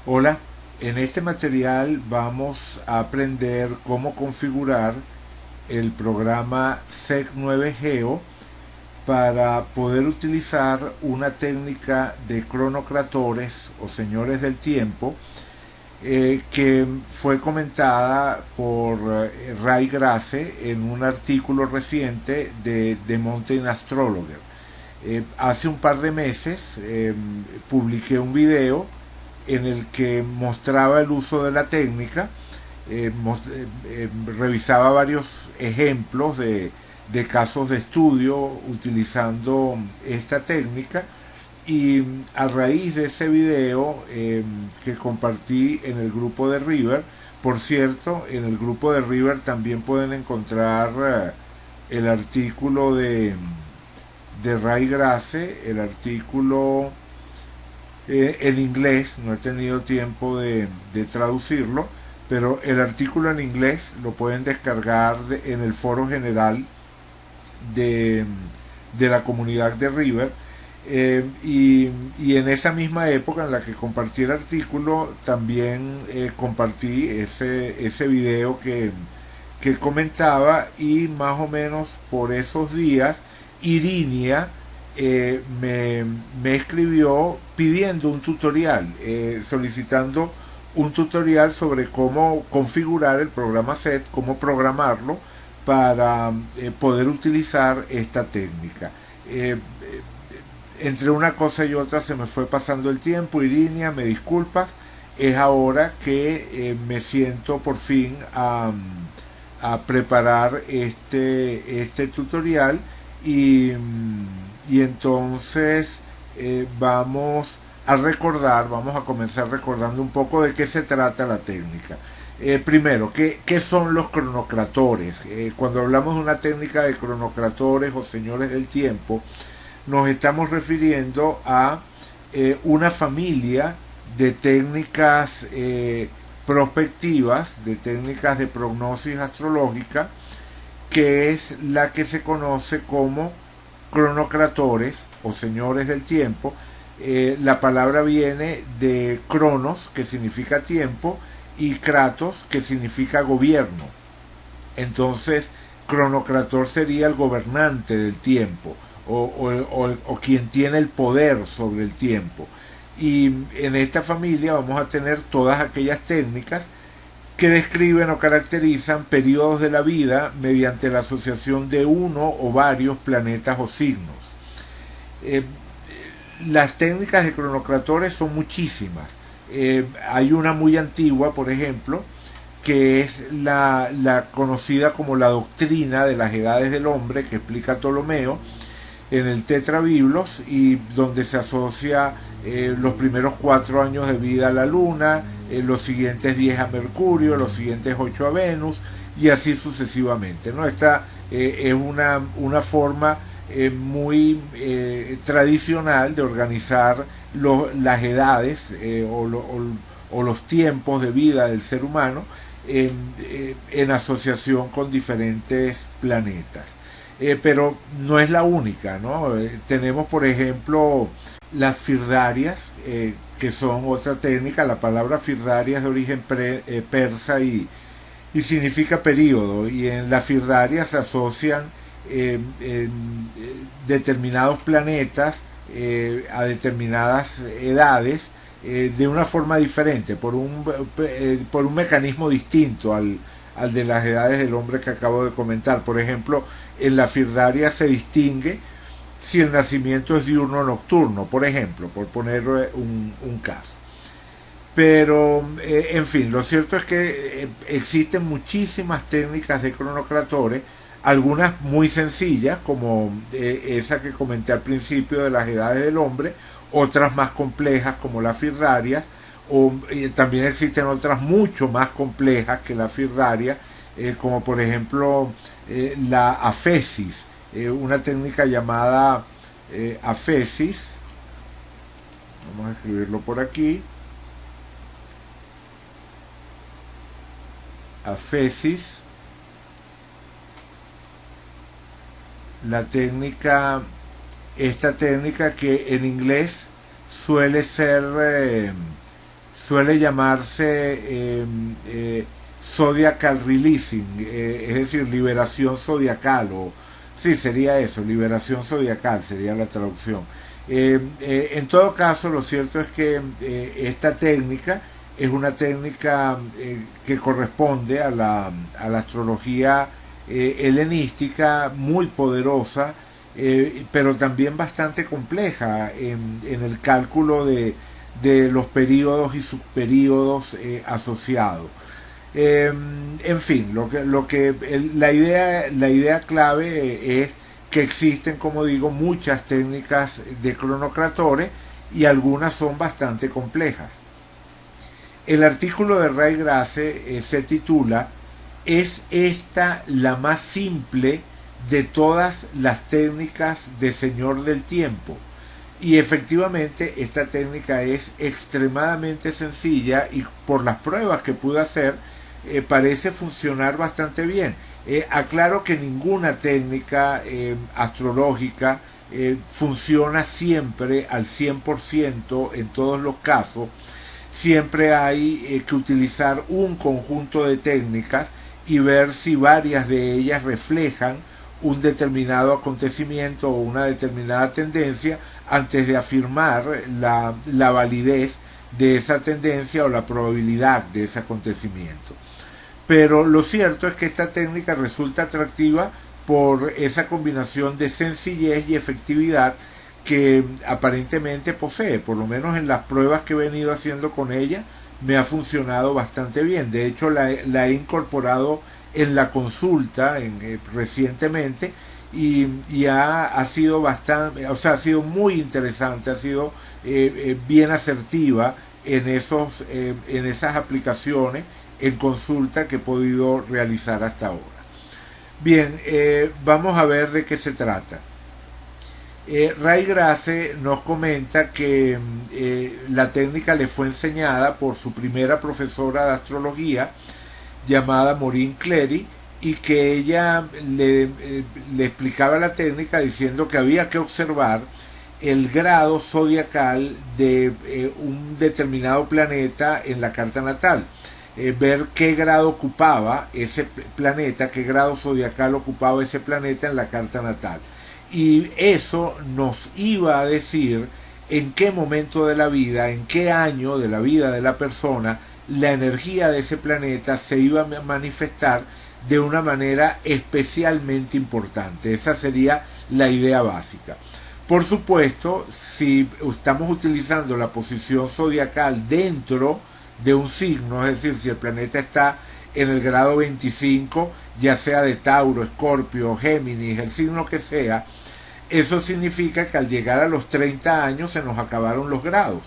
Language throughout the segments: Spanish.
Hola, en este material vamos a aprender cómo configurar el programa SEC9Geo para poder utilizar una técnica de cronocratores o señores del tiempo que fue comentada por Ray Grace en un artículo reciente de The Mountain Astrologer. Hace un par de meses publiqué un video en el que mostraba el uso de la técnica, revisaba varios ejemplos de casos de estudio utilizando esta técnica y a raíz de ese video que compartí en el grupo de River, por cierto, en el grupo de River también pueden encontrar el artículo de Ray Grace, el artículo en inglés, no he tenido tiempo de traducirlo, pero el artículo en inglés lo pueden descargar en el foro general de, de la comunidad de River. Y en esa misma época en la que compartí el artículo, también compartí ese video que comentaba, y más o menos por esos días Irinia me escribió pidiendo un tutorial, solicitando un tutorial sobre cómo configurar el programa SET, cómo programarlo para poder utilizar esta técnica. Entre una cosa y otra se me fue pasando el tiempo. Irinia, me disculpas, es ahora que me siento por fin a preparar este tutorial y entonces vamos a comenzar recordando un poco de qué se trata la técnica. Primero, ¿qué son los cronocratores? Cuando hablamos de una técnica de cronocratores o señores del tiempo, nos estamos refiriendo a una familia de técnicas prospectivas, de técnicas de prognosis astrológica, que es la que se conoce como cronocratores o señores del tiempo. La palabra viene de cronos, que significa tiempo, y kratos, que significa gobierno. Entonces, cronocrator sería el gobernante del tiempo o quien tiene el poder sobre el tiempo. Y en esta familia vamos a tener todas aquellas técnicas que describen o caracterizan periodos de la vida mediante la asociación de uno o varios planetas o signos. Eh, las técnicas de cronocratores son muchísimas. Hay una muy antigua, por ejemplo, que es la conocida como la doctrina de las edades del hombre, que explica Ptolomeo en el Tetrabiblos, y donde se asocia los primeros 4 años de vida a la Luna, los siguientes 10 a Mercurio, los siguientes 8 a Venus, y así sucesivamente, ¿no? Esta es una forma muy tradicional de organizar las edades o los tiempos de vida del ser humano en asociación con diferentes planetas. Pero no es la única, ¿no? Tenemos, por ejemplo, las firdarias, que son otra técnica. La palabra firdaria es de origen persa y significa periodo, y en la firdaria se asocian determinados planetas a determinadas edades de una forma diferente, por un mecanismo distinto al de las edades del hombre que acabo de comentar. Por ejemplo, en la firdaria se distingue si el nacimiento es diurno o nocturno, por ejemplo, por poner un caso. Pero, en fin, lo cierto es que existen muchísimas técnicas de cronocratores, algunas muy sencillas, como esa que comenté al principio de las edades del hombre, otras más complejas, como las firdarias, o también existen otras mucho más complejas que la firdaria, como por ejemplo la afesis, una técnica llamada afesis. Vamos a escribirlo por aquí. Afesis, esta técnica que en inglés suele ser suele llamarse zodiacal releasing, es decir, liberación zodiacal, o sí, sería eso, liberación zodiacal sería la traducción. En todo caso, lo cierto es que esta técnica es una técnica que corresponde a la astrología helenística, muy poderosa, pero también bastante compleja en el cálculo de los periodos y subperiodos asociados. En fin, la idea clave es que existen, como digo, muchas técnicas de cronocratores y algunas son bastante complejas. El artículo de Ray Grace se titula ¿Es esta la más simple de todas las técnicas de Señor del Tiempo? Y efectivamente esta técnica es extremadamente sencilla y por las pruebas que pude hacer parece funcionar bastante bien. Aclaro que ninguna técnica astrológica funciona siempre al 100% en todos los casos. Siempre hay que utilizar un conjunto de técnicas y ver si varias de ellas reflejan un determinado acontecimiento o una determinada tendencia antes de afirmar la validez de esa tendencia o la probabilidad de ese acontecimiento. Pero lo cierto es que esta técnica resulta atractiva por esa combinación de sencillez y efectividad que aparentemente posee. Por lo menos en las pruebas que he venido haciendo con ella me ha funcionado bastante bien. De hecho la he incorporado en la consulta recientemente y ha sido bastante, o sea, ha sido muy interesante, ha sido bien asertiva en esas aplicaciones en consulta que he podido realizar hasta ahora. Bien, vamos a ver de qué se trata. Ray Grace nos comenta que la técnica le fue enseñada por su primera profesora de astrología llamada Maureen Cleary y que ella le explicaba la técnica diciendo que había que observar el grado zodiacal de un determinado planeta en la carta natal, ver qué grado ocupaba ese planeta, qué grado zodiacal ocupaba ese planeta en la carta natal. Y eso nos iba a decir en qué momento de la vida, en qué año de la vida de la persona, la energía de ese planeta se iba a manifestar de una manera especialmente importante. Esa sería la idea básica. Por supuesto, si estamos utilizando la posición zodiacal dentro de un signo, es decir, si el planeta está en el grado 25, ya sea de Tauro, Escorpio, Géminis, el signo que sea, eso significa que al llegar a los 30 años se nos acabaron los grados.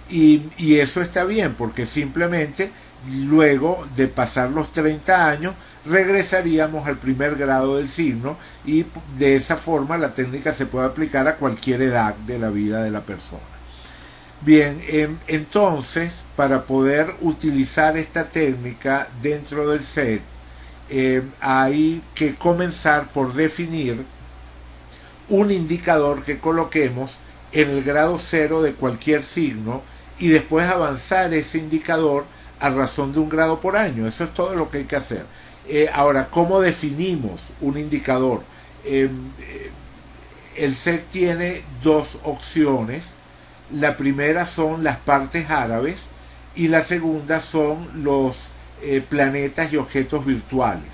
Y eso está bien, porque simplemente luego de pasar los 30 años regresaríamos al primer grado del signo y de esa forma la técnica se puede aplicar a cualquier edad de la vida de la persona. Bien, entonces para poder utilizar esta técnica dentro del set hay que comenzar por definir un indicador que coloquemos en el grado 0 de cualquier signo y después avanzar ese indicador a razón de un grado por año. Eso es todo lo que hay que hacer. Ahora, ¿cómo definimos un indicador? El set tiene dos opciones. La primera son las partes árabes y la segunda son los planetas y objetos virtuales.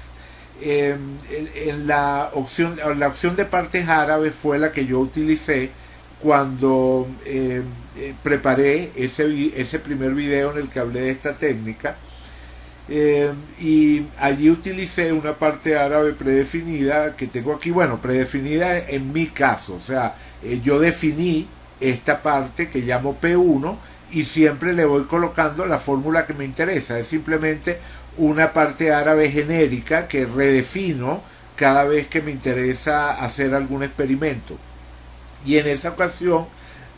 La opción de partes árabes fue la que yo utilicé cuando preparé ese primer video en el que hablé de esta técnica, y allí utilicé una parte árabe predefinida que tengo aquí, bueno, predefinida en mi caso, o sea, yo definí esta parte que llamo P1 y siempre le voy colocando la fórmula que me interesa. Es simplemente una parte árabe genérica que redefino cada vez que me interesa hacer algún experimento, y en esa ocasión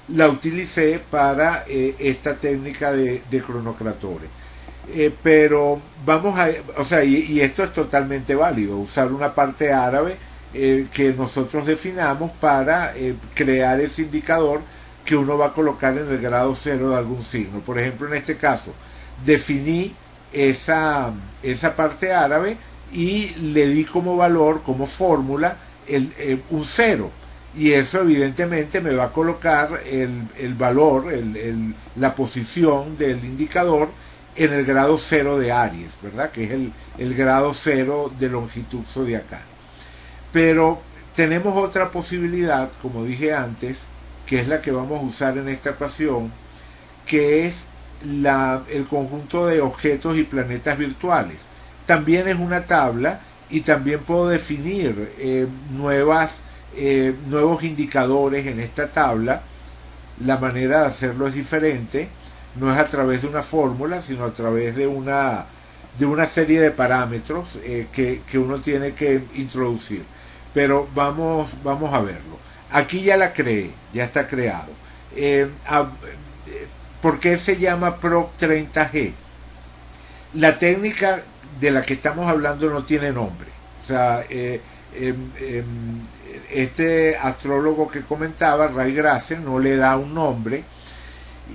la utilicé para esta técnica de cronocratores. Pero vamos a, o sea, y esto es totalmente válido, usar una parte árabe que nosotros definamos para crear ese indicador que uno va a colocar en el grado cero de algún signo. Por ejemplo, en este caso, definí esa parte árabe y le di como valor, como fórmula, un cero. Y eso evidentemente me va a colocar el valor, la posición del indicador en el grado cero de Aries, ¿verdad? Que es el grado cero de longitud zodiacal. Pero tenemos otra posibilidad, como dije antes, que es la que vamos a usar en esta ocasión, que es el conjunto de objetos y planetas virtuales. También es una tabla y también puedo definir nuevos indicadores en esta tabla. La manera de hacerlo es diferente, no es a través de una fórmula, sino a través de una serie de parámetros que uno tiene que introducir. Pero vamos a verlo. Aquí ya la creé, ya está creado. ¿Por qué se llama PROC 30G? La técnica de la que estamos hablando no tiene nombre. O sea, este astrólogo que comentaba, Ray Grace, no le da un nombre.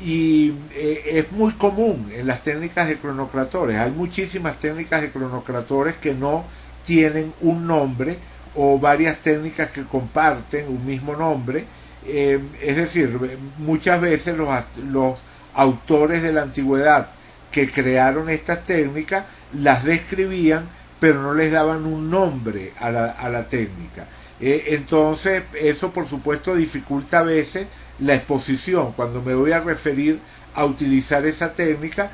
Y es muy común en las técnicas de cronocratores. Hay muchísimas técnicas de cronocratores que no tienen un nombre, o varias técnicas que comparten un mismo nombre. Es decir, muchas veces los autores de la antigüedad que crearon estas técnicas las describían, pero no les daban un nombre a la técnica. Entonces eso por supuesto dificulta a veces la exposición. Cuando me voy a referir a utilizar esa técnica,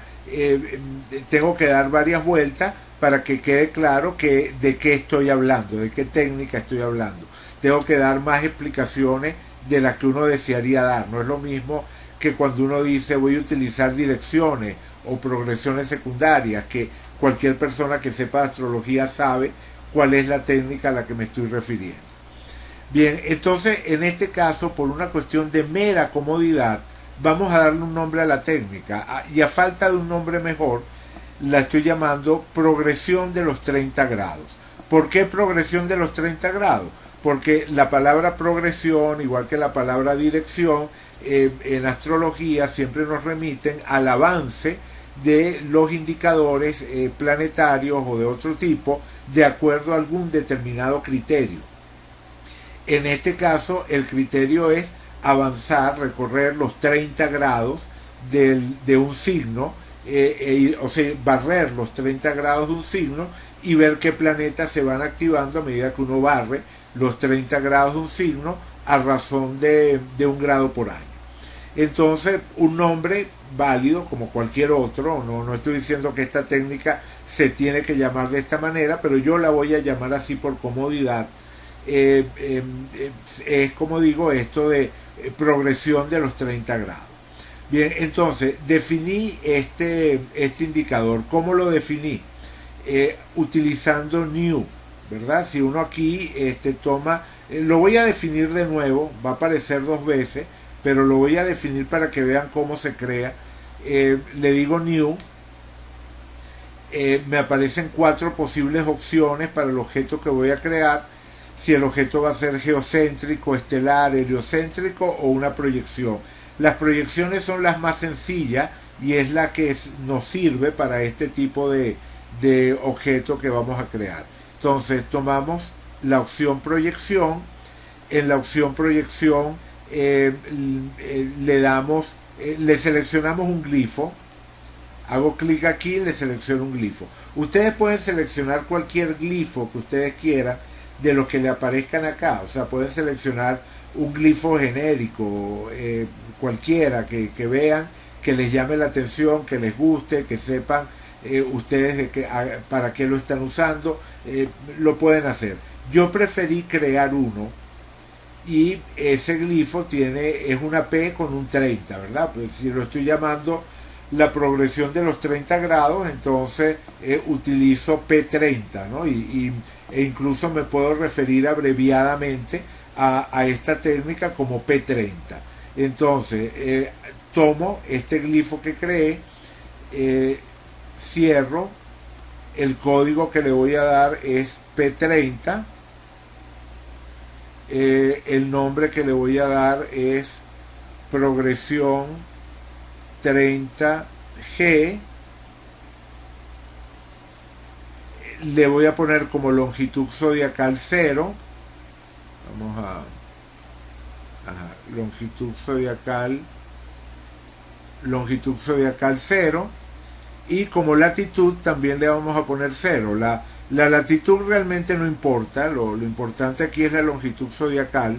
tengo que dar varias vueltas para que quede claro de qué estoy hablando, de qué técnica estoy hablando. Tengo que dar más explicaciones de las que uno desearía dar. No es lo mismo que cuando uno dice voy a utilizar direcciones o progresiones secundarias, que cualquier persona que sepa astrología sabe cuál es la técnica a la que me estoy refiriendo. Bien, entonces en este caso, por una cuestión de mera comodidad, vamos a darle un nombre a la técnica, y a falta de un nombre mejor, la estoy llamando progresión de los 30 grados. ¿Por qué progresión de los 30 grados? Porque la palabra progresión, igual que la palabra dirección, en astrología siempre nos remiten al avance de los indicadores planetarios o de otro tipo, de acuerdo a algún determinado criterio. En este caso, el criterio es avanzar, recorrer los 30 grados de un signo, o sea, barrer los 30 grados de un signo y ver qué planetas se van activando a medida que uno barre los 30 grados de un signo a razón de un grado por año. Entonces, un nombre válido como cualquier otro, no estoy diciendo que esta técnica se tiene que llamar de esta manera, pero yo la voy a llamar así por comodidad. Es como digo, esto de progresión de los 30 grados. Bien, entonces definí este indicador. ¿Cómo lo definí? Utilizando new, ¿verdad? Si uno aquí toma, lo voy a definir de nuevo, va a aparecer dos veces, pero lo voy a definir para que vean cómo se crea. Le digo new, me aparecen 4 posibles opciones para el objeto que voy a crear. Si el objeto va a ser geocéntrico, estelar, heliocéntrico o una proyección. Las proyecciones son las más sencillas y es la que nos sirve para este tipo de objeto que vamos a crear. Entonces tomamos la opción proyección. En la opción proyección le seleccionamos un glifo. Hago clic aquí y le selecciono un glifo. Ustedes pueden seleccionar cualquier glifo que ustedes quieran de los que le aparezcan acá. O sea, pueden seleccionar un glifo genérico, cualquiera que vean, que les llame la atención, que les guste, que sepan ustedes para qué lo están usando, lo pueden hacer. Yo preferí crear uno y ese glifo es una P con un 30, ¿verdad? Pues si lo estoy llamando la progresión de los 30 grados, entonces utilizo P30, ¿no? E incluso me puedo referir abreviadamente a esta técnica como P30. Entonces, tomo este glifo que creé, cierro, el código que le voy a dar es P30, el nombre que le voy a dar es progresión 30G, le voy a poner como longitud zodiacal 0, vamos a longitud zodiacal 0, y como latitud también le vamos a poner 0. La latitud realmente no importa, lo importante aquí es la longitud zodiacal,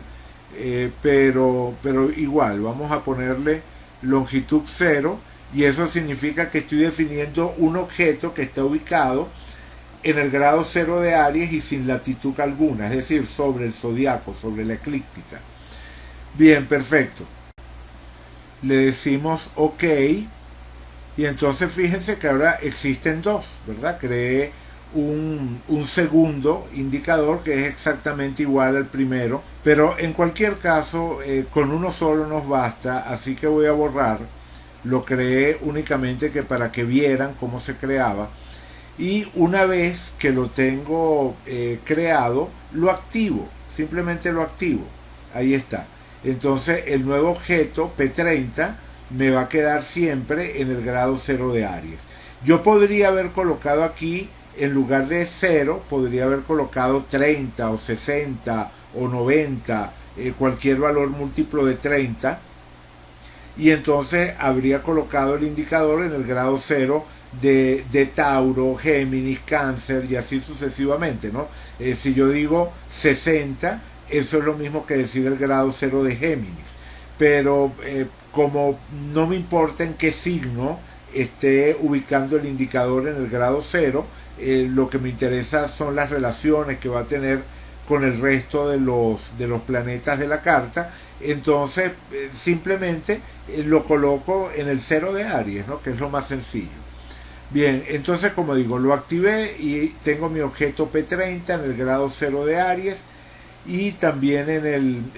pero igual vamos a ponerle longitud 0, y eso significa que estoy definiendo un objeto que está ubicado en el grado 0 de Aries y sin latitud alguna, es decir, sobre el zodiaco, sobre la eclíptica. Bien, perfecto. Le decimos OK, y entonces fíjense que ahora existen dos, ¿verdad? Creé un segundo indicador que es exactamente igual al primero, pero en cualquier caso con uno solo nos basta, así que voy a borrar. Lo creé únicamente que para que vieran cómo se creaba, y una vez que lo tengo creado, lo activo, simplemente lo activo. Ahí está. Entonces el nuevo objeto P30 me va a quedar siempre en el grado 0 de Aries. Yo podría haber colocado aquí, en lugar de 0, podría haber colocado 30 o 60 o 90, cualquier valor múltiplo de 30, y entonces habría colocado el indicador en el grado 0 de Tauro, Géminis, Cáncer y así sucesivamente, ¿no? Si yo digo 60, eso es lo mismo que decir el grado 0 de Géminis, pero como no me importa en qué signo esté ubicando el indicador en el grado 0, lo que me interesa son las relaciones que va a tener con el resto de los planetas de la carta. Entonces simplemente lo coloco en el 0 de Aries, ¿no? Que es lo más sencillo. Bien, entonces como digo, lo activé y tengo mi objeto P30 en el grado 0 de Aries, y también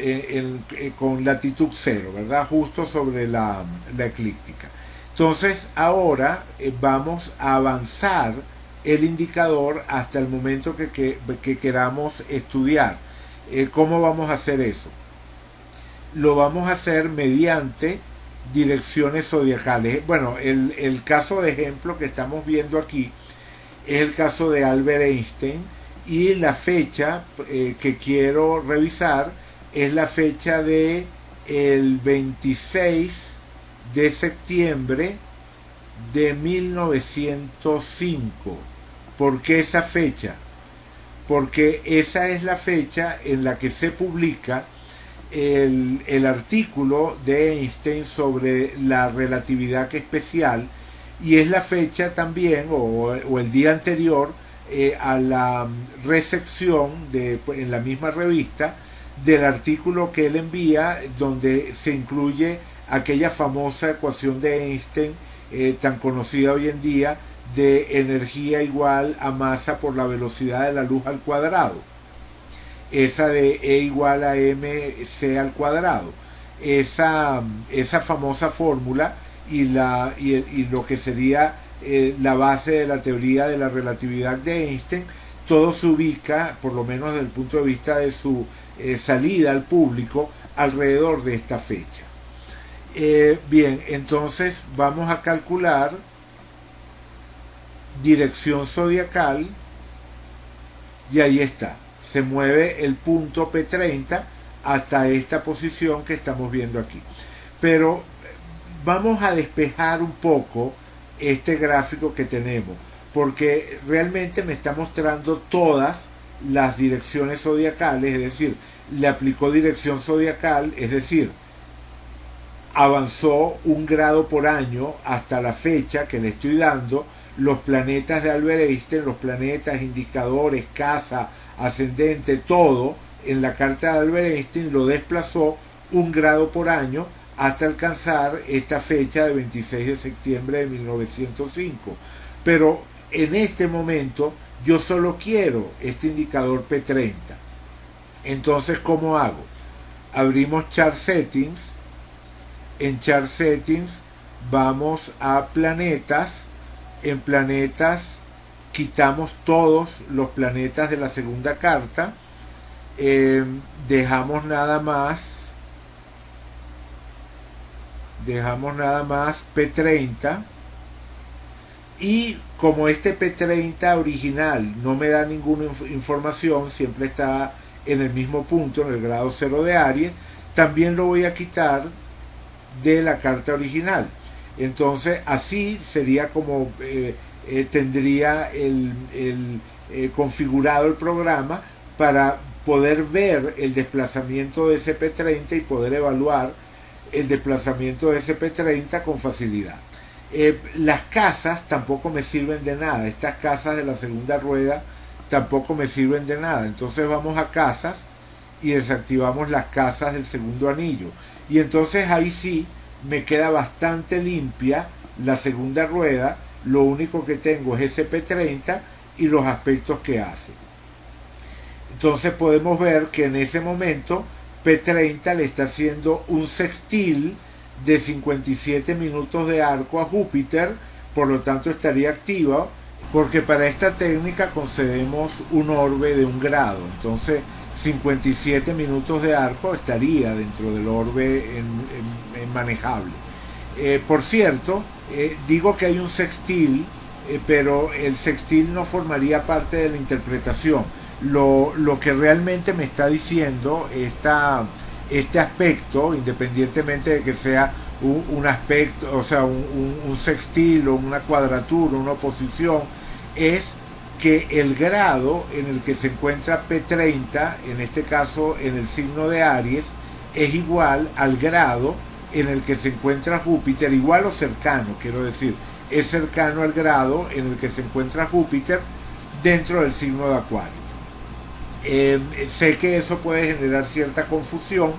con latitud 0, ¿verdad? Justo sobre la eclíptica. Entonces ahora vamos a avanzar el indicador hasta el momento que queramos estudiar. ¿Cómo vamos a hacer eso? Lo vamos a hacer mediante direcciones zodiacales. Bueno, el caso de ejemplo que estamos viendo aquí es el caso de Albert Einstein, y la fecha que quiero revisar es la fecha de el 26 de septiembre de 1905. ¿Por qué esa fecha? Porque esa es la fecha en la que se publica el artículo de Einstein sobre la relatividad especial, y es la fecha también o el día anterior a la recepción en la misma revista del artículo que él envía, donde se incluye aquella famosa ecuación de Einstein tan conocida hoy en día, de energía igual a masa por la velocidad de la luz al cuadrado, esa de E igual a mc al cuadrado, esa famosa fórmula, y lo que sería la base de la teoría de la relatividad de Einstein. Todo se ubica, por lo menos desde el punto de vista de su salida al público, alrededor de esta fecha. Bien, entonces vamos a calcular dirección zodiacal, y ahí está, se mueve el punto P30 hasta esta posición que estamos viendo aquí. Pero vamos a despejar un poco este gráfico que tenemos, porque realmente me está mostrando todas las direcciones zodiacales, es decir, le aplicó dirección zodiacal, es decir, avanzó un grado por año hasta la fecha que le estoy dando. Los planetas de Albert Einstein, los planetas, indicadores, casa, ascendente, todo en la carta de Albert Einstein lo desplazó un grado por año hasta alcanzar esta fecha de 26 de septiembre de 1905. Pero en este momento yo solo quiero este indicador P30. Entonces, ¿cómo hago? Abrimos Chart Settings. En Chart Settings vamos a planetas. En planetas quitamos todos los planetas de la segunda carta. Dejamos nada más dejamos nada más P30, y como este P30 original no me da ninguna información, siempre está en el mismo punto, en el grado 0 de Aries, también lo voy a quitar de la carta original. Entonces así sería como tendría configurado el programa para poder ver el desplazamiento de ese P30 y poder evaluar el desplazamiento de ese P30 con facilidad. Las casas tampoco me sirven de nada, estas casas de la segunda rueda tampoco me sirven de nada. Entonces vamos a casas y desactivamos las casas del segundo anillo, y entonces ahí sí me queda bastante limpia la segunda rueda. Lo único que tengo es ese P30 y los aspectos que hace. Entonces podemos ver que en ese momento P30 le está haciendo un sextil de 57 minutos de arco a Júpiter, por lo tanto estaría activa, porque para esta técnica concedemos un orbe de 1 grado. Entonces 57 minutos de arco estaría dentro del orbe en manejable. Por cierto, digo que hay un sextil, pero el sextil no formaría parte de la interpretación. Lo que realmente me está diciendo este aspecto, independientemente de que sea un aspecto, o sea, un sextil o una cuadratura, una oposición, es que el grado en el que se encuentra P30, en este caso en el signo de Aries, es igual al grado en el que se encuentra Júpiter, igual o cercano, quiero decir, es cercano al grado en el que se encuentra Júpiter dentro del signo de Acuario. Sé que eso puede generar cierta confusión.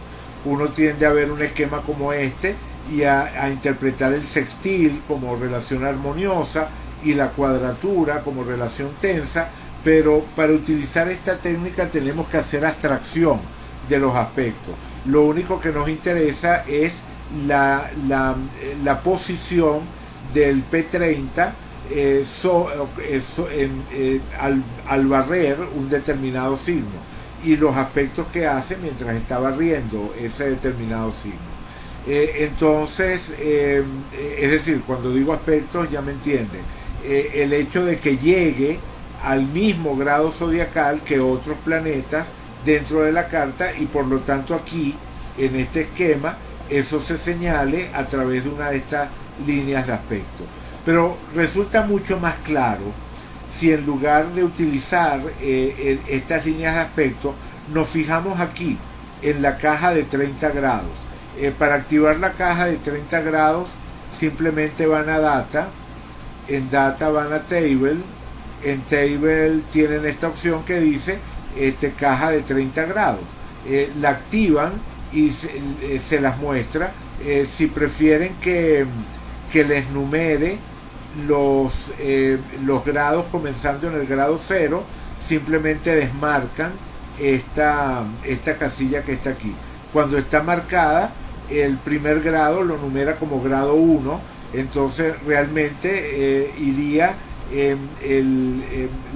Uno tiende a ver un esquema como este y a interpretar el sextil como relación armoniosa y la cuadratura como relación tensa, pero para utilizar esta técnica tenemos que hacer abstracción de los aspectos. Lo único que nos interesa es la posición del P30 al barrer un determinado signo y los aspectos que hace mientras está barriendo ese determinado signo. Entonces, es decir, cuando digo aspectos ya me entienden. El hecho de que llegue al mismo grado zodiacal que otros planetas dentro de la carta, y por lo tanto aquí en este esquema eso se señale a través de una de estas líneas de aspecto. Pero resulta mucho más claro si en lugar de utilizar estas líneas de aspecto nos fijamos aquí en la caja de 30 grados. Para activar la caja de 30 grados simplemente van a Data, en Data van a Table, en Table tienen esta opción que dice caja de 30 grados. La activan y se las muestra. Si prefieren que les numere los grados comenzando en el grado 0, simplemente desmarcan esta casilla que está aquí. Cuando está marcada, el primer grado lo numera como grado 1, entonces realmente iría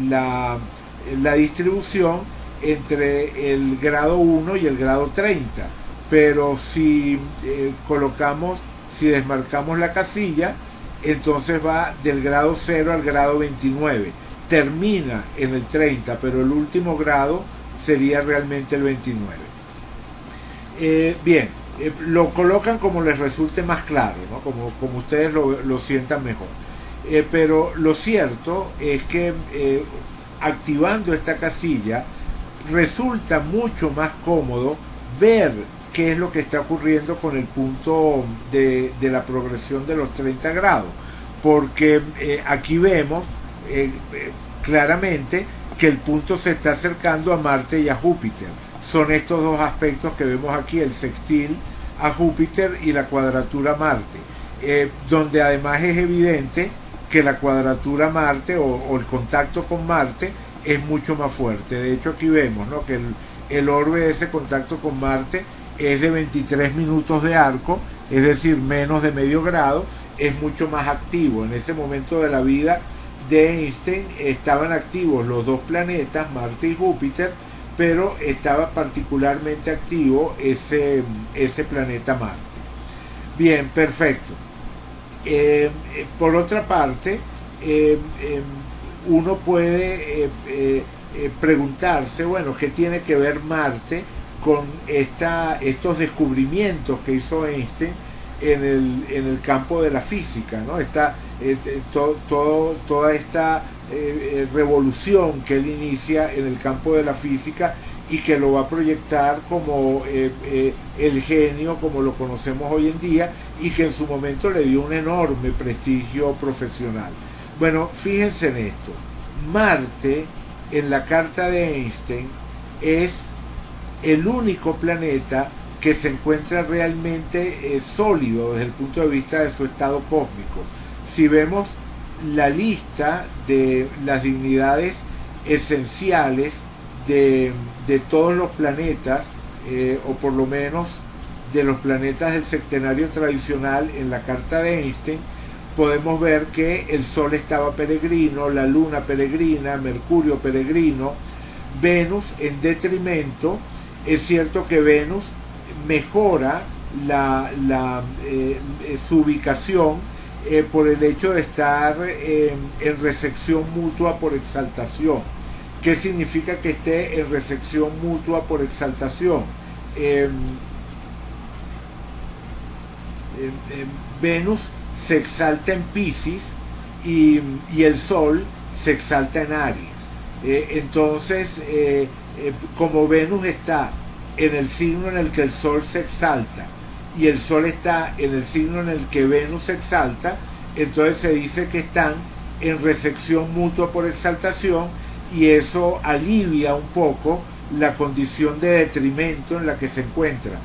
la distribución entre el grado 1 y el grado 30. Pero si si desmarcamos la casilla, entonces va del grado 0 al grado 29. Termina en el 30, pero el último grado sería realmente el 29. Bien, lo colocan como les resulte más claro, ¿no? como ustedes lo sientan mejor. Pero lo cierto es que activando esta casilla resulta mucho más cómodo ver qué es lo que está ocurriendo con el punto de la progresión de los 30 grados, porque aquí vemos claramente que el punto se está acercando a Marte y a Júpiter. Son estos dos aspectos que vemos aquí, el sextil a Júpiter y la cuadratura a Marte, donde además es evidente que la cuadratura a Marte o el contacto con Marte es mucho más fuerte. De hecho aquí vemos, ¿no?, que el orbe de ese contacto con Marte es de 23 minutos de arco, es decir, menos de medio grado, es mucho más activo. En ese momento de la vida de Einstein estaban activos los dos planetas, Marte y Júpiter, pero estaba particularmente activo ese planeta Marte. Bien, perfecto. Por otra parte, eh, eh, uno puede preguntarse, bueno, ¿qué tiene que ver Marte con estos descubrimientos que hizo Einstein en el campo de la física, ¿no? Toda esta revolución que él inicia en el campo de la física y que lo va a proyectar como el genio como lo conocemos hoy en día y que en su momento le dio un enorme prestigio profesional. Bueno, fíjense en esto. Marte, en la carta de Einstein, es el único planeta que se encuentra realmente sólido desde el punto de vista de su estado cósmico. Si vemos la lista de las dignidades esenciales de todos los planetas, o por lo menos de los planetas del sectenario tradicional en la carta de Einstein, podemos ver que el Sol estaba peregrino, la Luna peregrina, Mercurio peregrino, Venus en detrimento. Es cierto que Venus mejora su ubicación por el hecho de estar en recepción mutua por exaltación. ¿Qué significa que esté en recepción mutua por exaltación? Venus se exalta en Piscis y el Sol se exalta en Aries. Entonces, como Venus está en el signo en el que el Sol se exalta y el Sol está en el signo en el que Venus se exalta, entonces se dice que están en recepción mutua por exaltación, y eso alivia un poco la condición de detrimento en la que se encuentra.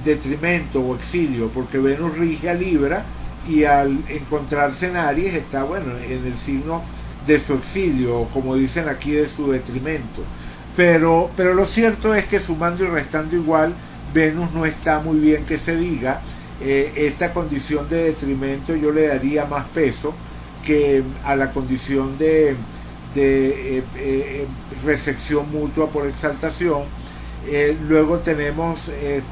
Detrimento o exilio, porque Venus rige a Libra y al encontrarse en Aries está, bueno, en el signo de su exilio, como dicen aquí, de su detrimento. Pero lo cierto es que sumando y restando igual, Venus no está muy bien que se diga. Esta condición de detrimento yo le daría más peso que a la condición de recepción mutua por exaltación. Luego tenemos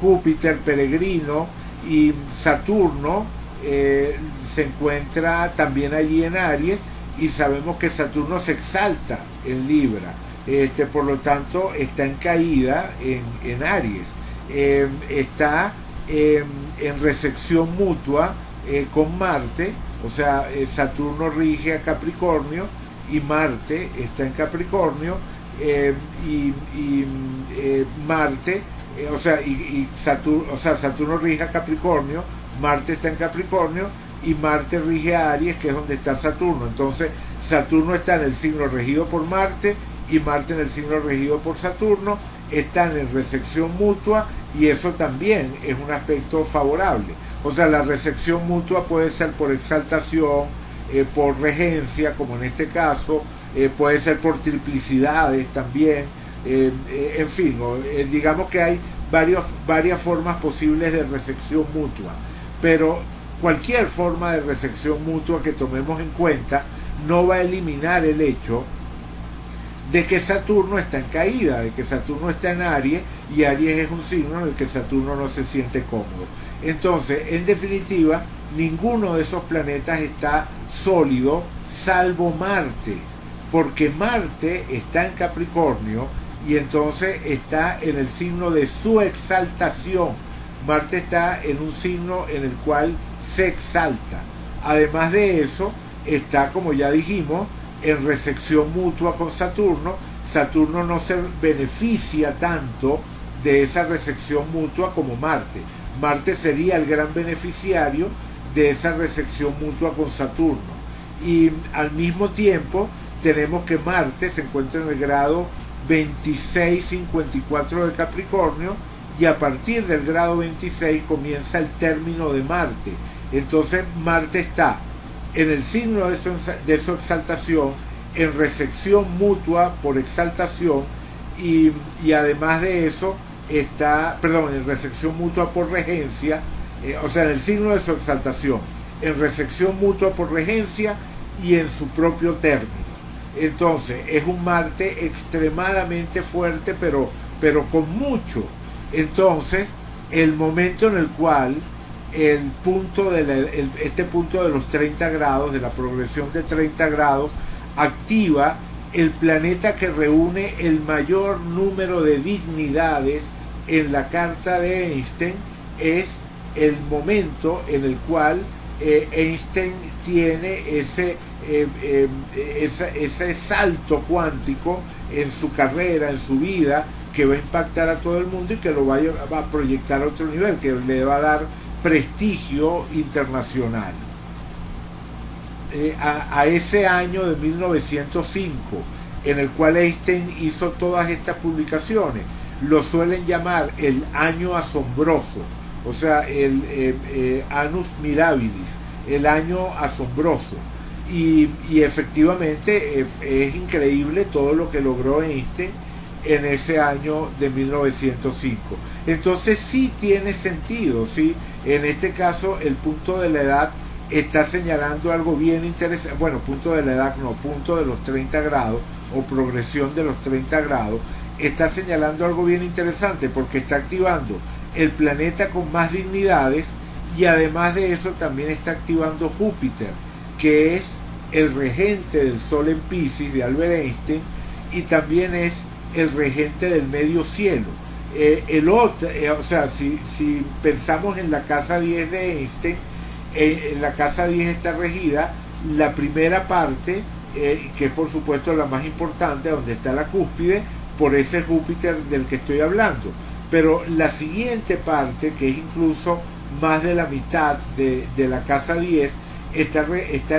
Júpiter peregrino y Saturno se encuentra también allí en Aries, y sabemos que Saturno se exalta en Libra. Por lo tanto está en caída en Aries. Está en recepción mutua con Marte, o sea, Saturno rige a Capricornio y Marte está en Capricornio, Marte, Saturno rige a Capricornio, Marte está en Capricornio y Marte rige a Aries, que es donde está Saturno. Entonces Saturno está en el signo regido por Marte y Marte en el signo regido por Saturno, están en recepción mutua, y eso también es un aspecto favorable. O sea, la recepción mutua puede ser por exaltación, por regencia, como en este caso, puede ser por triplicidades también, en fin, digamos que hay varias formas posibles de recepción mutua, pero cualquier forma de recepción mutua que tomemos en cuenta no va a eliminar el hecho de que Saturno está en caída, de que Saturno está en Aries, y Aries es un signo en el que Saturno no se siente cómodo. Entonces, en definitiva, ninguno de esos planetas está sólido, salvo Marte, porque Marte está en Capricornio y entonces está en el signo de su exaltación. Marte está en un signo en el cual se exalta. Además de eso, está, como ya dijimos, en recepción mutua con Saturno. Saturno no se beneficia tanto de esa recepción mutua como Marte. Marte sería el gran beneficiario de esa recepción mutua con Saturno. Y al mismo tiempo tenemos que Marte se encuentra en el grado 26-54 de Capricornio, y a partir del grado 26 comienza el término de Marte. Entonces Marte está en el signo de su exaltación, en recepción mutua por exaltación, y además de eso está, en recepción mutua por regencia, o sea, en el signo de su exaltación, en recepción mutua por regencia y en su propio término. Entonces es un Marte extremadamente fuerte, pero con mucho. Entonces el momento en el cual este punto de los 30 grados, de la progresión de 30 grados, activa el planeta que reúne el mayor número de dignidades en la carta de Einstein. Es el momento en el cual Einstein tiene ese salto cuántico en su carrera, en su vida, que va a impactar a todo el mundo y que lo va a proyectar a otro nivel, que le va a dar prestigio internacional. A ese año de 1905, en el cual Einstein hizo todas estas publicaciones, lo suelen llamar el año asombroso, o sea, el annus mirabilis, el año asombroso. Y efectivamente es increíble todo lo que logró Einstein en ese año de 1905. Entonces sí tiene sentido, ¿sí? En este caso el punto de la edad está señalando algo bien interesante. Bueno, punto de la edad no, punto de los 30 grados o progresión de los 30 grados, está señalando algo bien interesante porque está activando el planeta con más dignidades y además de eso también está activando Júpiter, que es el regente del Sol en Piscis de Albert Einstein y también es el regente del medio cielo. O sea, si pensamos en la casa 10 de Einstein, en la casa 10 está regida la primera parte, que es por supuesto la más importante, donde está la cúspide, por ese Júpiter del que estoy hablando. Pero la siguiente parte, que es incluso más de la mitad de la casa 10, está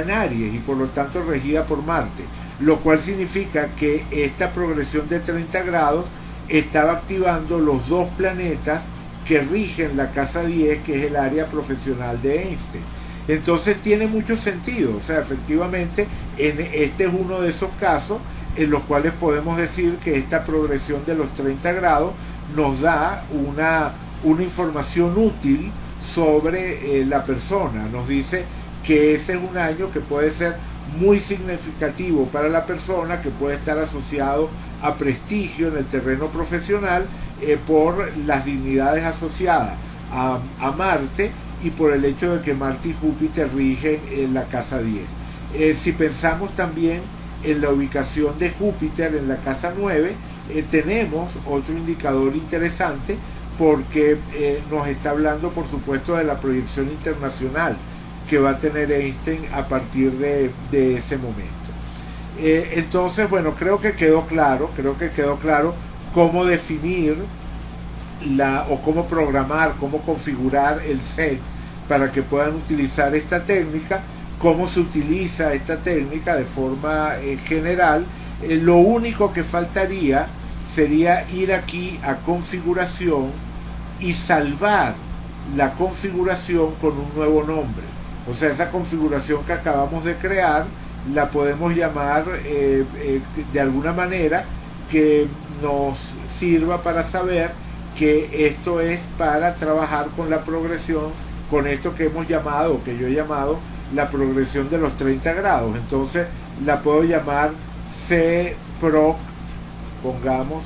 en Aries y por lo tanto regida por Marte, lo cual significa que esta progresión de 30 grados estaba activando los dos planetas que rigen la casa 10, que es el área profesional de Einstein. Entonces tiene mucho sentido, o sea, efectivamente este es uno de esos casos en los cuales podemos decir que esta progresión de los 30 grados nos da una información útil sobre la persona. Nos dice que ese es un año que puede ser muy significativo para la persona, que puede estar asociado a prestigio en el terreno profesional por las dignidades asociadas a Marte y por el hecho de que Marte y Júpiter rigen en la casa 10. Si pensamos también en la ubicación de Júpiter en la casa 9, tenemos otro indicador interesante porque nos está hablando por supuesto de la proyección internacional que va a tener Einstein a partir de ese momento. Entonces, bueno, creo que quedó claro cómo definir o cómo programar, cómo configurar el set para que puedan utilizar esta técnica, cómo se utiliza esta técnica de forma general. Lo único que faltaría sería ir aquí a configuración y salvar la configuración con un nuevo nombre. O sea, esa configuración que acabamos de crear la podemos llamar de alguna manera que nos sirva para saber que esto es para trabajar con la progresión, con esto que hemos llamado, que yo he llamado la progresión de los 30 grados. Entonces la puedo llamar CPROC, pongamos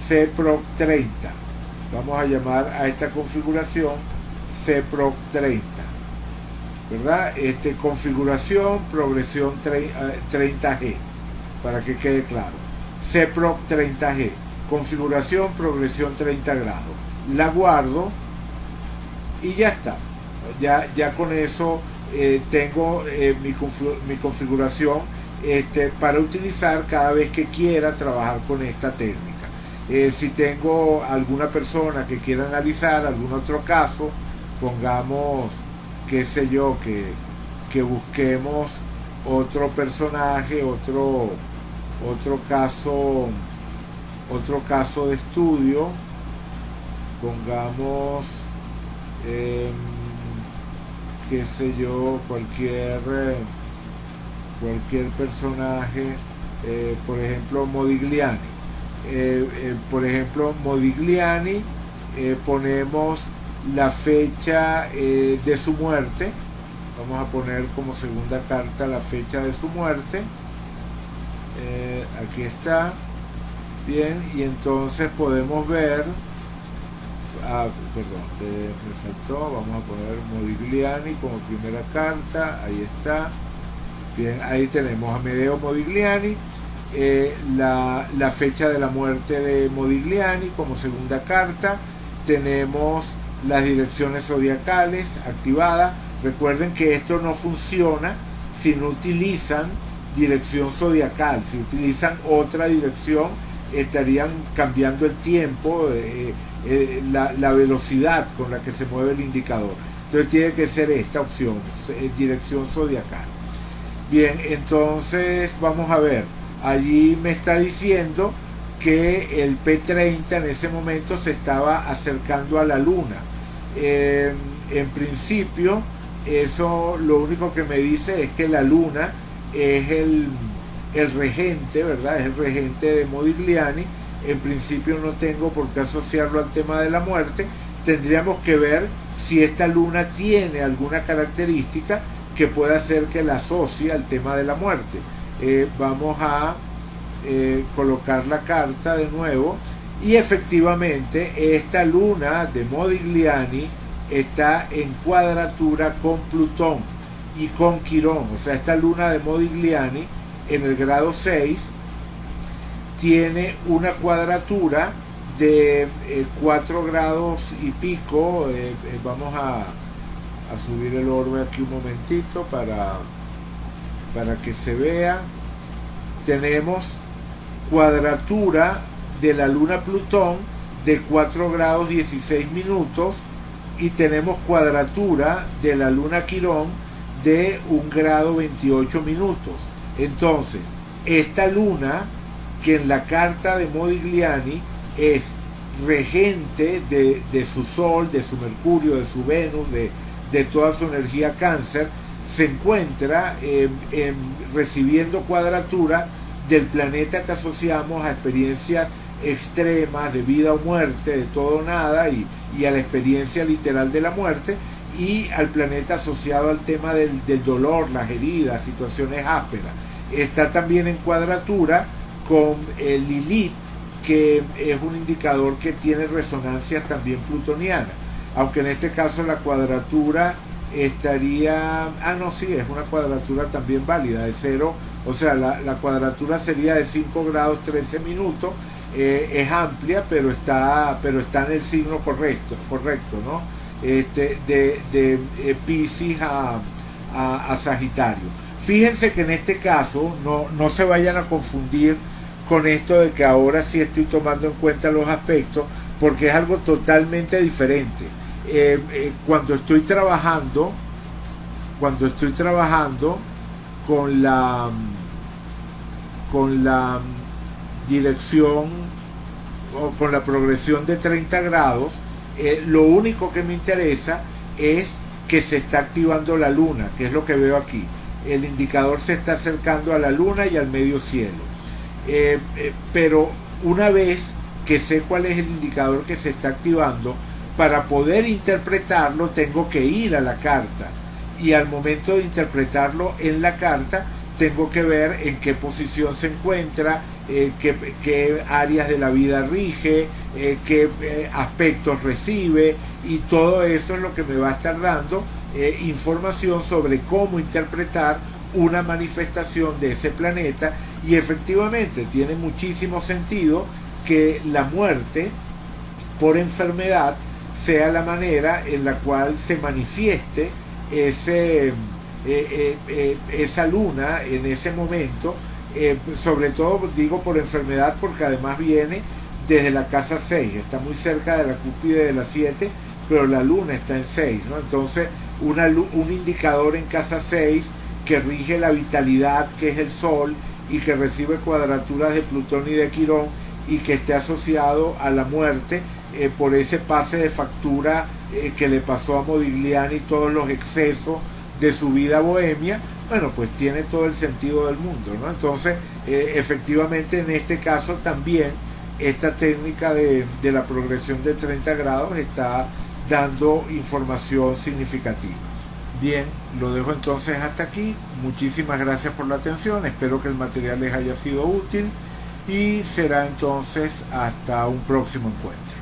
CPROC 30. Vamos a llamar a esta configuración CPROC 30. ¿Verdad? Configuración, progresión 30G, para que quede claro. CPROC 30G, configuración, progresión 30 grados. La guardo y ya está. Ya con eso tengo mi configuración para utilizar cada vez que quiera trabajar con esta técnica. Si tengo alguna persona que quiera analizar algún otro caso, pongamos, qué sé yo, que busquemos otro personaje, otro caso de estudio, pongamos qué sé yo, cualquier personaje, por ejemplo Modigliani. Por ejemplo Modigliani, ponemos la fecha de su muerte. Vamos a poner como segunda carta la fecha de su muerte. Aquí está. Bien, y entonces podemos ver me faltó, vamos a poner Modigliani como primera carta, ahí está. Bien, ahí tenemos a Amedeo Modigliani, la fecha de la muerte de Modigliani como segunda carta. Tenemos las direcciones zodiacales activadas. Recuerden que esto no funciona si no utilizan dirección zodiacal. Si utilizan otra dirección, estarían cambiando el tiempo, la velocidad con la que se mueve el indicador. Entonces tiene que ser esta opción, dirección zodiacal. Bien, entonces vamos a ver. Allí me está diciendo que el P30 en ese momento se estaba acercando a la luna. En principio, eso lo único que me dice es que la luna es el regente, ¿verdad? Es el regente de Modigliani. En principio no tengo por qué asociarlo al tema de la muerte. Tendríamos que ver si esta luna tiene alguna característica que pueda hacer que la asocie al tema de la muerte. Vamos a colocar la carta de nuevo y efectivamente esta luna de Modigliani está en cuadratura con Plutón y con Quirón. O sea, esta luna de Modigliani en el grado 6 tiene una cuadratura de 4 grados y pico. Vamos a subir el orbe aquí un momentito para que se vea. Tenemos cuadratura de la luna Plutón de 4 grados 16 minutos y tenemos cuadratura de la luna Quirón de 1 grado 28 minutos. Entonces, esta luna, que en la carta de Modigliani es regente de su Sol, de su Mercurio, de su Venus, de toda su energía Cáncer, se encuentra recibiendo cuadratura del planeta que asociamos a experiencias extremas de vida o muerte, de todo o nada, y a la experiencia literal de la muerte, y al planeta asociado al tema del dolor, las heridas, situaciones ásperas. Está también en cuadratura con Lilith, que es un indicador que tiene resonancias también plutonianas, aunque en este caso la cuadratura estaría, no, sí, es una cuadratura también válida, de 0, o sea, la cuadratura sería de 5 grados 13 minutos, es amplia, pero está en el signo correcto, ¿no? De Piscis a Sagitario. Fíjense que en este caso no se vayan a confundir con esto de que ahora sí estoy tomando en cuenta los aspectos, porque es algo totalmente diferente. Cuando estoy trabajando con la dirección o con la progresión de 30 grados, lo único que me interesa es que se está activando la luna, que es lo que veo aquí. El indicador se está acercando a la luna y al medio cielo. Pero una vez que sé cuál es el indicador que se está activando, para poder interpretarlo tengo que ir a la carta, y al momento de interpretarlo en la carta tengo que ver en qué posición se encuentra, qué áreas de la vida rige, qué aspectos recibe, y todo eso es lo que me va a estar dando información sobre cómo interpretar una manifestación de ese planeta. Y efectivamente tiene muchísimo sentido que la muerte por enfermedad sea la manera en la cual se manifieste esa luna en ese momento, sobre todo digo por enfermedad porque además viene desde la casa 6, está muy cerca de la cúspide de la 7, pero la luna está en 6, ¿no? Entonces un indicador en casa 6 que rige la vitalidad, que es el Sol, y que recibe cuadraturas de Plutón y de Quirón, y que esté asociado a la muerte por ese pase de factura que le pasó a Modigliani, todos los excesos de su vida bohemia, bueno, pues tiene todo el sentido del mundo, ¿no? Entonces, efectivamente en este caso también esta técnica de la progresión de 30 grados está dando información significativa. Bien, lo dejo entonces hasta aquí. Muchísimas gracias por la atención, espero que el material les haya sido útil y será entonces hasta un próximo encuentro.